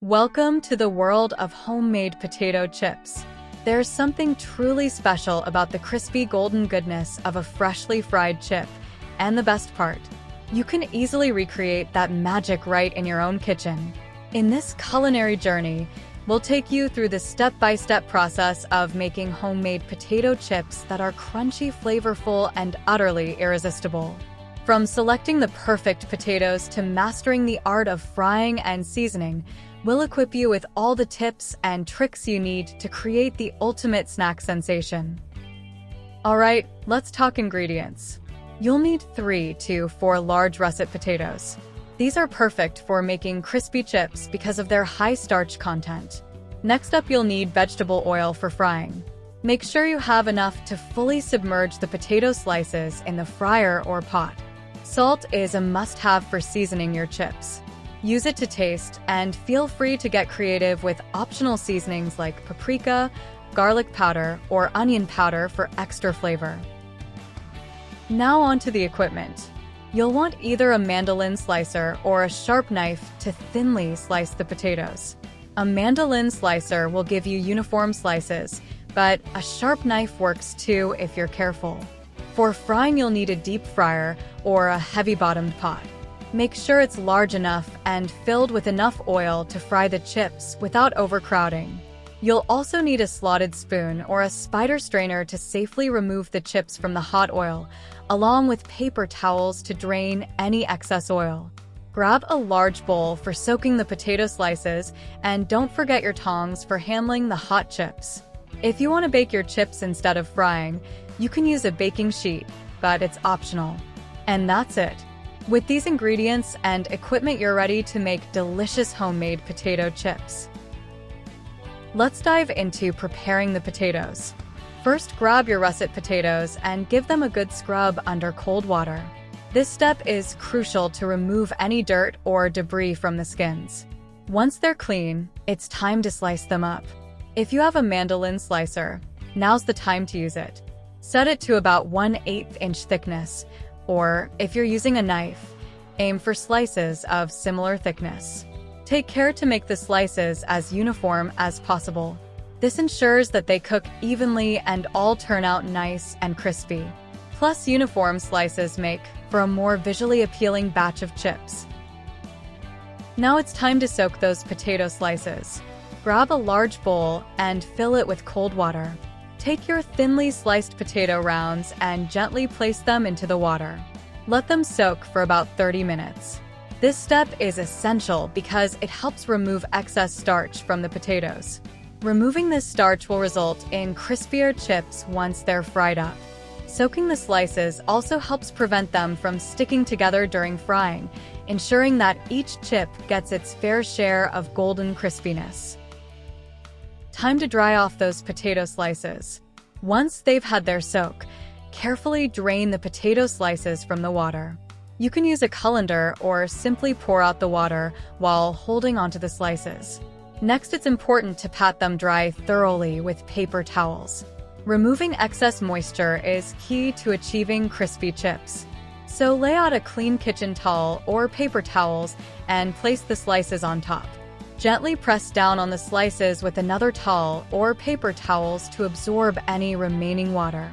Welcome to the world of homemade potato chips. There's something truly special about the crispy golden goodness of a freshly fried chip. And the best part, you can easily recreate that magic right in your own kitchen. In this culinary journey, we'll take you through the step-by-step process of making homemade potato chips that are crunchy, flavorful, and utterly irresistible. From selecting the perfect potatoes to mastering the art of frying and seasoning, we'll equip you with all the tips and tricks you need to create the ultimate snack sensation. Alright, let's talk ingredients. You'll need 3 to 4 large russet potatoes. These are perfect for making crispy chips because of their high starch content. Next up, you'll need vegetable oil for frying. Make sure you have enough to fully submerge the potato slices in the fryer or pot. Salt is a must-have for seasoning your chips. Use it to taste, and feel free to get creative with optional seasonings like paprika, garlic powder, or onion powder for extra flavor. Now onto the equipment. You'll want either a mandolin slicer or a sharp knife to thinly slice the potatoes. A mandolin slicer will give you uniform slices, but a sharp knife works too if you're careful. For frying, you'll need a deep fryer or a heavy-bottomed pot. Make sure it's large enough and filled with enough oil to fry the chips without overcrowding. You'll also need a slotted spoon or a spider strainer to safely remove the chips from the hot oil, along with paper towels to drain any excess oil. Grab a large bowl for soaking the potato slices, and don't forget your tongs for handling the hot chips. If you want to bake your chips instead of frying, you can use a baking sheet, but it's optional. And that's it. With these ingredients and equipment, you're ready to make delicious homemade potato chips. Let's dive into preparing the potatoes. First, grab your russet potatoes and give them a good scrub under cold water. This step is crucial to remove any dirt or debris from the skins. Once they're clean, it's time to slice them up. If you have a mandolin slicer, now's the time to use it. Set it to about 1/8 inch thickness, or if you're using a knife, aim for slices of similar thickness. Take care to make the slices as uniform as possible. This ensures that they cook evenly and all turn out nice and crispy. Plus, uniform slices make for a more visually appealing batch of chips. Now it's time to soak those potato slices. Grab a large bowl and fill it with cold water. Take your thinly sliced potato rounds and gently place them into the water. Let them soak for about 30 minutes. This step is essential because it helps remove excess starch from the potatoes. Removing this starch will result in crispier chips once they're fried up. Soaking the slices also helps prevent them from sticking together during frying, ensuring that each chip gets its fair share of golden crispiness. Time to dry off those potato slices. Once they've had their soak, carefully drain the potato slices from the water. You can use a colander or simply pour out the water while holding onto the slices. Next, it's important to pat them dry thoroughly with paper towels. Removing excess moisture is key to achieving crispy chips. So lay out a clean kitchen towel or paper towels and place the slices on top. Gently press down on the slices with another towel or paper towels to absorb any remaining water.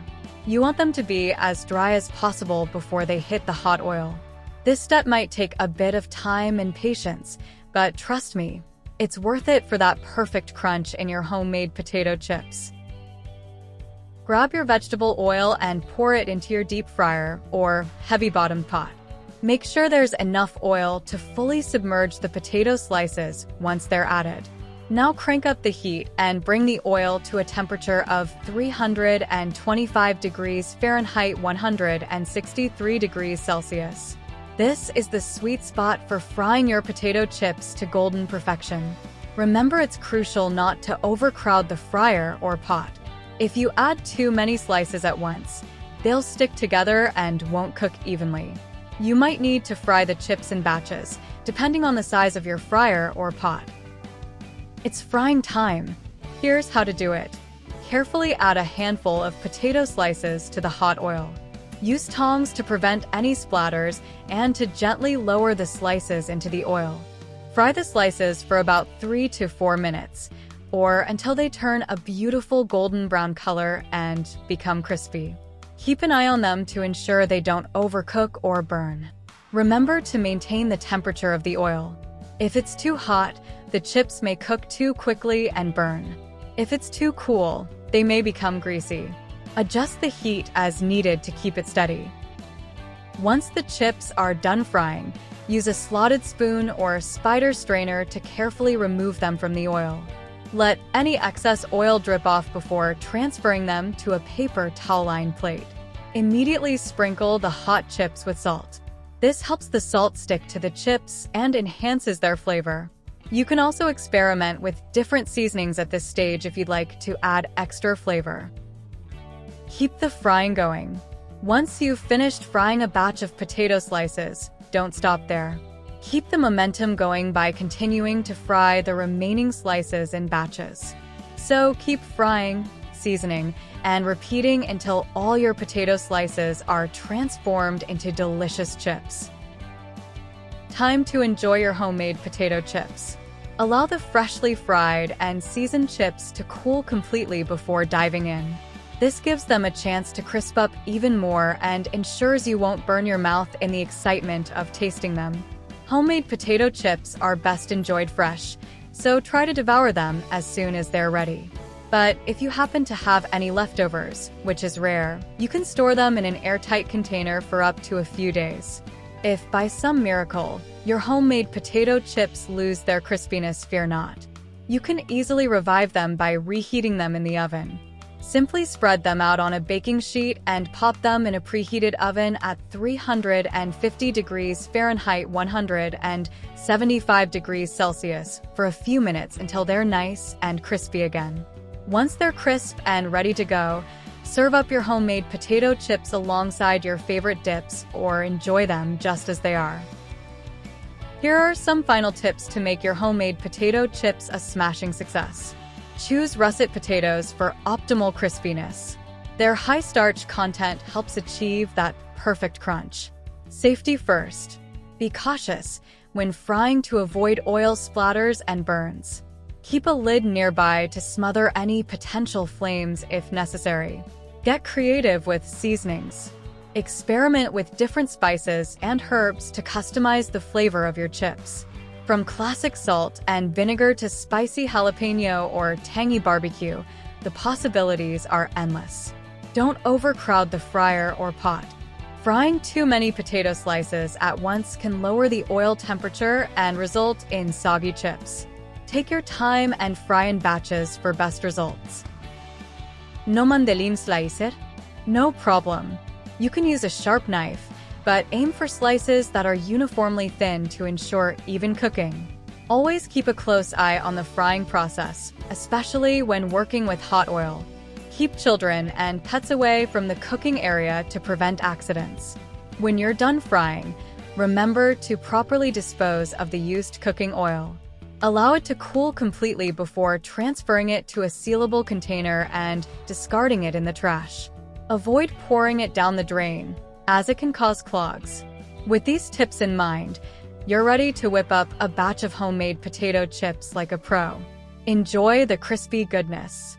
You want them to be as dry as possible before they hit the hot oil. This step might take a bit of time and patience, but trust me, it's worth it for that perfect crunch in your homemade potato chips. Grab your vegetable oil and pour it into your deep fryer or heavy-bottomed pot. Make sure there's enough oil to fully submerge the potato slices once they're added. Now crank up the heat and bring the oil to a temperature of 325 degrees Fahrenheit, 163 degrees Celsius. This is the sweet spot for frying your potato chips to golden perfection. Remember, it's crucial not to overcrowd the fryer or pot. If you add too many slices at once, they'll stick together and won't cook evenly. You might need to fry the chips in batches, depending on the size of your fryer or pot. It's frying time. Here's how to do it. Carefully add a handful of potato slices to the hot oil. Use tongs to prevent any splatters and to gently lower the slices into the oil. Fry the slices for about 3 to 4 minutes, or until they turn a beautiful golden brown color and become crispy. Keep an eye on them to ensure they don't overcook or burn. Remember to maintain the temperature of the oil. If it's too hot, the chips may cook too quickly and burn. If it's too cool, they may become greasy. Adjust the heat as needed to keep it steady. Once the chips are done frying, use a slotted spoon or spider strainer to carefully remove them from the oil. Let any excess oil drip off before transferring them to a paper towel-lined plate. Immediately sprinkle the hot chips with salt. This helps the salt stick to the chips and enhances their flavor. You can also experiment with different seasonings at this stage if you'd like to add extra flavor. Keep the frying going. Once you've finished frying a batch of potato slices, don't stop there. Keep the momentum going by continuing to fry the remaining slices in batches. So keep frying, seasoning, and repeating until all your potato slices are transformed into delicious chips. Time to enjoy your homemade potato chips. Allow the freshly fried and seasoned chips to cool completely before diving in. This gives them a chance to crisp up even more and ensures you won't burn your mouth in the excitement of tasting them. Homemade potato chips are best enjoyed fresh, so try to devour them as soon as they're ready. But if you happen to have any leftovers, which is rare, you can store them in an airtight container for up to a few days. If by some miracle, your homemade potato chips lose their crispiness, fear not. You can easily revive them by reheating them in the oven. Simply spread them out on a baking sheet and pop them in a preheated oven at 350 degrees Fahrenheit 175 degrees Celsius for a few minutes until they're nice and crispy again. Once they're crisp and ready to go, serve up your homemade potato chips alongside your favorite dips or enjoy them just as they are. Here are some final tips to make your homemade potato chips a smashing success. Choose russet potatoes for optimal crispiness. Their high starch content helps achieve that perfect crunch. Safety first. Be cautious when frying to avoid oil splatters and burns. Keep a lid nearby to smother any potential flames if necessary. Get creative with seasonings. Experiment with different spices and herbs to customize the flavor of your chips. From classic salt and vinegar to spicy jalapeno or tangy barbecue, the possibilities are endless. Don't overcrowd the fryer or pot. Frying too many potato slices at once can lower the oil temperature and result in soggy chips. Take your time and fry in batches for best results. No mandelin slicer? No problem. You can use a sharp knife, but aim for slices that are uniformly thin to ensure even cooking. Always keep a close eye on the frying process, especially when working with hot oil. Keep children and pets away from the cooking area to prevent accidents. When you're done frying, remember to properly dispose of the used cooking oil. Allow it to cool completely before transferring it to a sealable container and discarding it in the trash. Avoid pouring it down the drain, as it can cause clogs. With these tips in mind, you're ready to whip up a batch of homemade potato chips like a pro. Enjoy the crispy goodness.